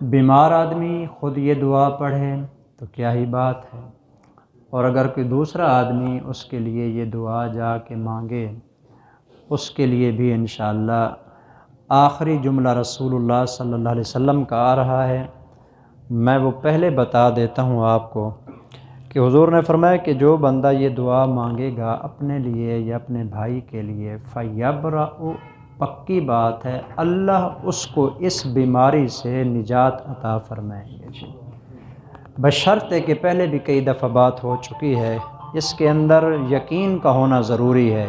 بیمار آدمی خود یہ دعا پڑھے تو کیا ہی بات ہے، اور اگر کوئی دوسرا آدمی اس کے لیے یہ دعا جا کے مانگے اس کے لیے بھی انشاءاللہ آخری جملہ رسول اللہ صلی اللہ علیہ وسلم کا آ رہا ہے۔ میں وہ پہلے بتا دیتا ہوں آپ کو کہ حضور نے فرمایا کہ جو بندہ یہ دعا مانگے گا اپنے لیے یا اپنے بھائی کے لیے فَيَبْرَأُ، پکی بات ہے اللہ اس کو اس بیماری سے نجات عطا فرمائیں گے، بشرطے کہ پہلے بھی کئی دفعہ بات ہو چکی ہے، اس کے اندر یقین کا ہونا ضروری ہے۔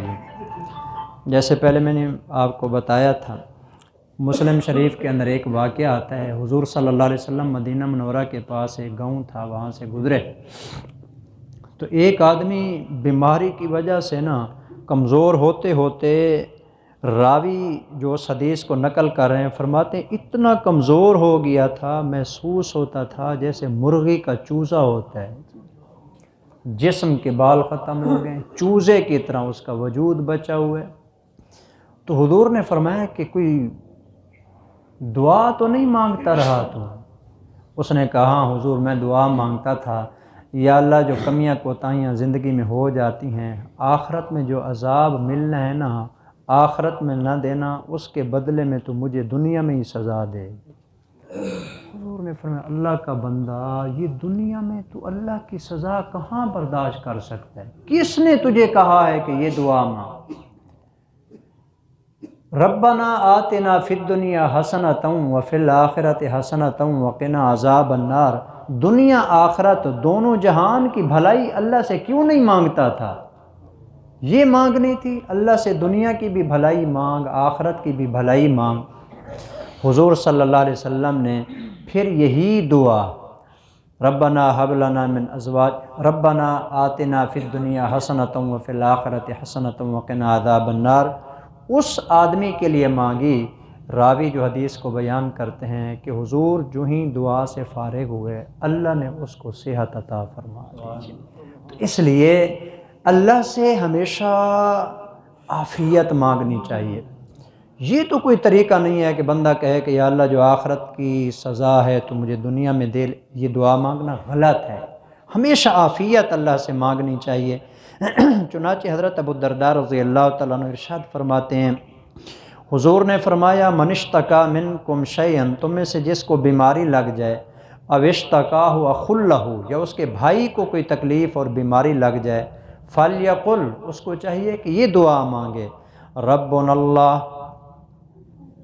جیسے پہلے میں نے آپ کو بتایا تھا، مسلم شریف کے اندر ایک واقعہ آتا ہے، حضور صلی اللہ علیہ وسلم مدینہ منورہ کے پاس ایک گاؤں تھا، وہاں سے گزرے تو ایک آدمی بیماری کی وجہ سے کمزور ہوتے ہوتے، راوی جو اس حدیث کو نقل کر رہے ہیں فرماتے ہیں اتنا کمزور ہو گیا تھا، محسوس ہوتا تھا جیسے مرغی کا چوزا ہوتا ہے، جسم کے بال ختم ہو گئے، چوزے کی طرح اس کا وجود بچا ہوا ہے۔ تو حضور نے فرمایا کہ کوئی دعا تو نہیں مانگتا رہا تو؟ اس نے کہا ہاں حضور میں دعا مانگتا تھا، یا اللہ جو کمیاں کوتاہیاں زندگی میں ہو جاتی ہیں، آخرت میں جو عذاب ملنا ہے آخرت میں نہ دینا، اس کے بدلے میں تو مجھے دنیا میں ہی سزا دے۔ حضور نے فرمایا اللہ کا بندہ، یہ دنیا میں تو اللہ کی سزا کہاں برداشت کر سکتا ہے؟ کس نے تجھے کہا ہے کہ یہ دعا مانگ؟ ربنا آتنا فی الدنیا حسنۃ وفی الآخرۃ حسنۃ وقنا عذاب النار، دنیا آخرت دونوں جہان کی بھلائی اللہ سے کیوں نہیں مانگتا تھا؟ یہ مانگنی تھی، اللہ سے دنیا کی بھی بھلائی مانگ، آخرت کی بھی بھلائی مانگ۔ حضور صلی اللہ علیہ وسلم نے پھر یہی دعا ربنا حب لنا من ازواج ربنا آتنا فی الدنیا حسنۃ وفی الآخرۃ حسنۃ وقنا عذاب النار اس آدمی کے لیے مانگی۔ راوی جو حدیث کو بیان کرتے ہیں کہ حضور جو ہی دعا سے فارغ ہوئے اللہ نے اس کو صحت عطا فرما دی۔ تو اس لیے اللہ سے ہمیشہ عافیت مانگنی چاہیے۔ یہ تو کوئی طریقہ نہیں ہے کہ بندہ کہے کہ یا اللہ جو آخرت کی سزا ہے تو مجھے دنیا میں دے، یہ دعا مانگنا غلط ہے۔ ہمیشہ عافیت اللہ سے مانگنی چاہیے۔ چنانچہ حضرت ابو الدرداء رضی اللہ تعالیٰ عنہ ارشاد فرماتے ہیں، حضور نے فرمایا من اشتکا منکم شیئا، تم میں سے جس کو بیماری لگ جائے، او اشتکاہ اخ لہ، یا اس کے بھائی کو کوئی تکلیف اور بیماری لگ جائے، فلیقل، اس کو چاہیے کہ یہ دعا مانگے ربنا اللہ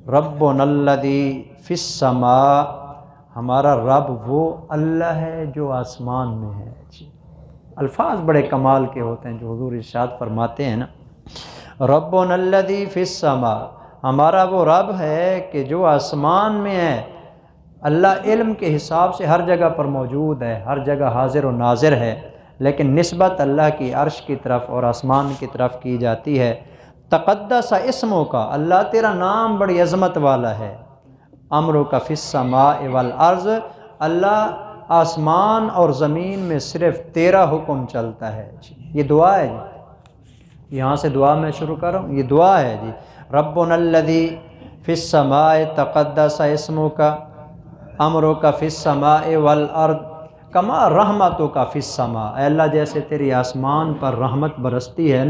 ربنا الذی فی السماء، ہمارا رب وہ اللہ ہے جو آسمان میں ہے۔ الفاظ بڑے کمال کے ہوتے ہیں جو حضور ارشاد فرماتے ہیں ربنا الذی فی السماء، ہمارا وہ رب ہے کہ جو آسمان میں ہے۔ اللہ علم کے حساب سے ہر جگہ پر موجود ہے، ہر جگہ حاضر و ناظر ہے، لیکن نسبت اللہ کی عرش کی طرف اور آسمان کی طرف کی جاتی ہے۔ تقدس اسموں کا، اللہ تیرا نام بڑی عظمت والا ہے۔ امروں کا فی السماء والارض، اللہ آسمان اور زمین میں صرف تیرا حکم چلتا ہے۔ یہ دعا ہے یہاں سے دعا میں شروع کر رہا ہوں، یہ دعا ہے ربنا الذی فی السماء تقدس اسمک امرک فی السماء والارض کما رحمتک فی السماء، اے اللہ جیسے تیری آسمان پر رحمت برستی ہے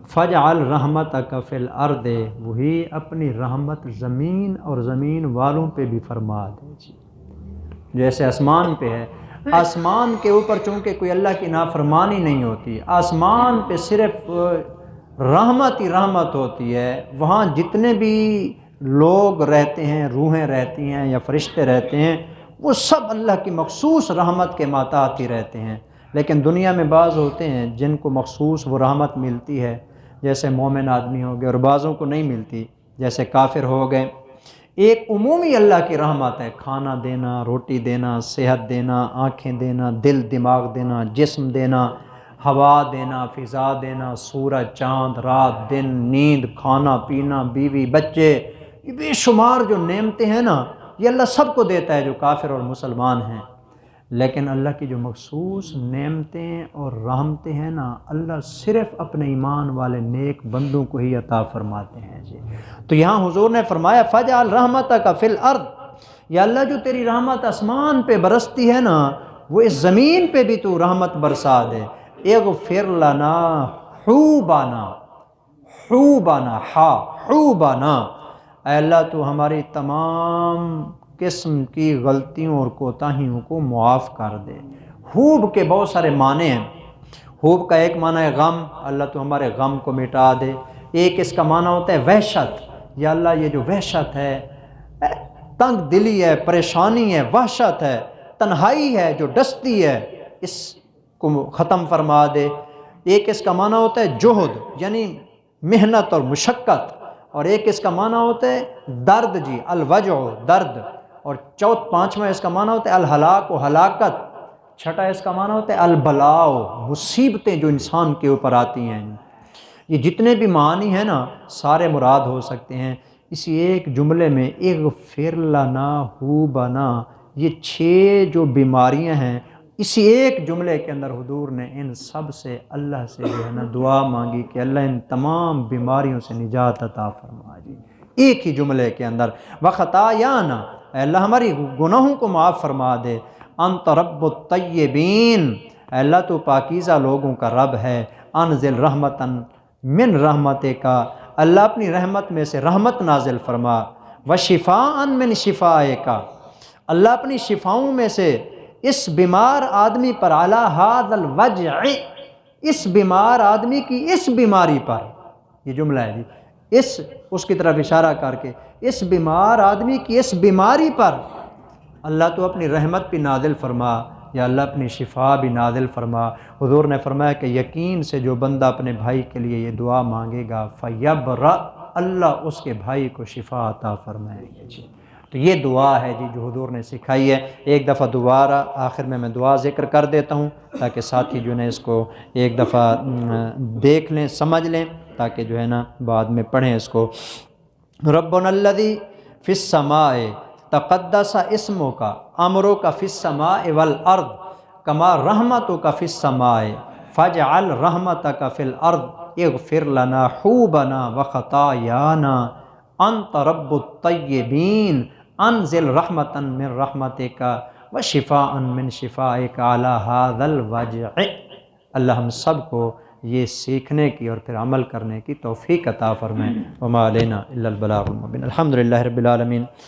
فجعل رحمتک فی الارض، وہی اپنی رحمت زمین اور زمین والوں پہ بھی فرما دے۔ جیسے آسمان پہ ہے، آسمان کے اوپر چونکہ کوئی اللہ کی نافرمانی نہیں ہوتی، آسمان پہ صرف رحمت ہی رحمت ہوتی ہے، وہاں جتنے بھی لوگ رہتے ہیں، روحیں رہتی ہیں یا فرشتے رہتے ہیں، وہ سب اللہ کی مخصوص رحمت کے ماتحت ہی رہتے ہیں۔ لیکن دنیا میں بعض ہوتے ہیں جن کو مخصوص وہ رحمت ملتی ہے، جیسے مومن آدمی ہو گئے، اور بعضوں کو نہیں ملتی جیسے کافر ہو گئے۔ ایک عمومی اللہ کی رحمت ہے، کھانا دینا، روٹی دینا، صحت دینا، آنکھیں دینا، دل دماغ دینا، جسم دینا، ہوا دینا، فضا دینا، سورج چاند، رات دن، نیند، کھانا پینا، بیوی بچے، یہ بے شمار جو نعمتیں ہیں یہ اللہ سب کو دیتا ہے جو کافر اور مسلمان ہیں۔ لیکن اللہ کی جو مخصوص نعمتیں اور رحمتیں ہیں اللہ صرف اپنے ایمان والے نیک بندوں کو ہی عطا فرماتے ہیں۔ تو یہاں حضور نے فرمایا فجعل رحمتک فی الارض، یا اللہ جو تیری رحمت آسمان پہ برستی ہے نا وہ اس زمین پہ بھی تو رحمت برسا دے۔ اغفر لنا حوبانا، حوبانا، حوبانا، اے اللہ تو ہماری تمام قسم کی غلطیوں اور کوتاہیوں کو معاف کر دے۔ حوب کے بہت سارے معنی ہیں۔ حوب کا ایک معنی ہے غم، اللہ تو ہمارے غم کو مٹا دے۔ ایک اس کا معنی ہوتا ہے وحشت، یا اللہ یہ جو وحشت ہے، تنگ دلی ہے، پریشانی ہے، وحشت ہے، تنہائی ہے جو ڈستی ہے، اس کو ختم فرما دے۔ ایک اس کا معنی ہوتا ہے جہد، یعنی محنت اور مشقت، اور ایک اس کا معنی ہوتا ہے درد، جی الوجع، درد، اور پانچواں اس کا معنی ہوتا ہے الہلاک و ہلاکت، چھٹا اس کا معنی ہوتا ہے البلاء، مصیبتیں جو انسان کے اوپر آتی ہیں۔ یہ جتنے بھی معنی ہیں نا سارے مراد ہو سکتے ہیں اسی ایک جملے میں اغفر لنا حوبنا۔ یہ 6 جو بیماریاں ہیں اسی ایک جملے کے اندر حضور نے ان سب سے اللہ سے جو ہے نا دعا مانگی کہ اللہ ان تمام بیماریوں سے نجات عطا فرما جی، ایک ہی جملے کے اندر۔ وخطایانا، اے اللہ ہماری گناہوں کو معاف فرما دے۔ انت رب الطیبین، اے اللہ تو پاکیزہ لوگوں کا رب ہے۔ انزل رحمتاً من رحمتِ کا، اللہ اپنی رحمت میں سے رحمت نازل فرما۔ وشفاءً من شفائے کا، اللہ اپنی شفاؤں میں سے اس بیمار آدمی پر، علی ھذا الوجع، اس بیمار آدمی کی اس بیماری پر، یہ جملہ ہے جی، اس کی طرف اشارہ کر کے، اس بیمار آدمی کی اس بیماری پر اللہ تو اپنی رحمت بھی نازل فرما، یا اللہ اپنی شفا بھی نازل فرما۔ حضور نے فرمایا کہ یقین سے جو بندہ اپنے بھائی کے لیے یہ دعا مانگے گا فیبرأ، اللہ اس کے بھائی کو شفا عطا فرمائے گا جی۔ تو یہ دعا ہے جی جو حضور نے سکھائی ہے۔ ایک دفعہ دوبارہ آخر میں دعا ذکر کر دیتا ہوں تاکہ ساتھی جو ہے اس کو ایک دفعہ دیکھ لیں، سمجھ لیں، تاکہ جو ہے نا بعد میں پڑھیں اس کو۔ ربنا الذی فی السماء تقدس اسمک امرک فی السماء والارض کما رحمتک فی السماء فاجعل رحمتک فی الارض اغفر لنا حوبنا وخطایانا انت رب الطیبین انزل رحمتا من رحمتک وشفاء من شفائک علی ھذا الوجع۔ اللہ ہم سب کو یہ سیکھنے کی اور پھر عمل کرنے کی توفیق عطا فرمائے۔ وما علینا الا البلاغ المبین۔ الحمدللہ رب العالمین۔